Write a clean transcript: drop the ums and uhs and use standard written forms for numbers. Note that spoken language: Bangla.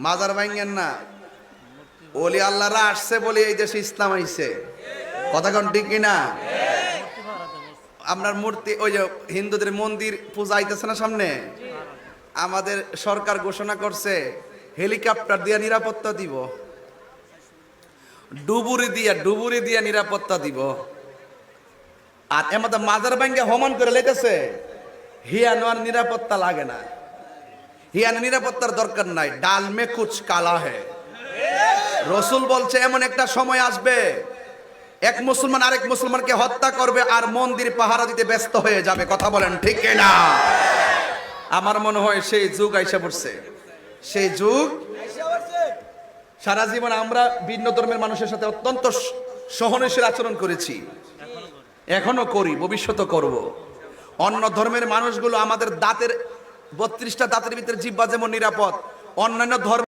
মাজার ভাঙ্গেন না। ওলি আল্লাহরা আসছে বলে এই দেশে ইসলাম আইছে, কথা কোন ঠিক কিনা? আপনার মূর্তি ওই যে হিন্দুদের মন্দির পূজা আইতেছে না সামনে, আমাদের সরকার ঘোষণা করছে হেলিকপ্টার দিয়ে নিরাপত্তা দিব, ডুবুরি দিয়া নিরাপত্তা দিব। আর এমন মাজার ভাঙ্গে হমান করে লেগেছে, হিয়ানোর নিরাপত্তা লাগে না, হিয়ানো নিরাপত্তার দরকার নাই। ডাল মে কুছ কালা হে। রসুল বলছে এমন একটা সময় আসবে এক মুসলমান আরেক মুসলমানকে হত্যা করবে আর মন্দির পাহারা দিতে ব্যস্ত হয়ে যাবে, কথা বলেন ঠিক কিনা? আমার মনে হয় সেই যুগ আইসা পড়ছে, সেই যুগ। সারা জীবন আমরা ভিন্ন ধর্মের মানুষের সাথে অত্যন্ত সহনশীল আচরণ করেছি, এখনো করি, ভবিষ্যতে করব। অন্য ধর্মের মানুষগুলো আমাদের দাঁতের 32টা দাঁতের ভিতরে জিহ্বা যেমন নিরাপদ, অন্যান্য ধর্ম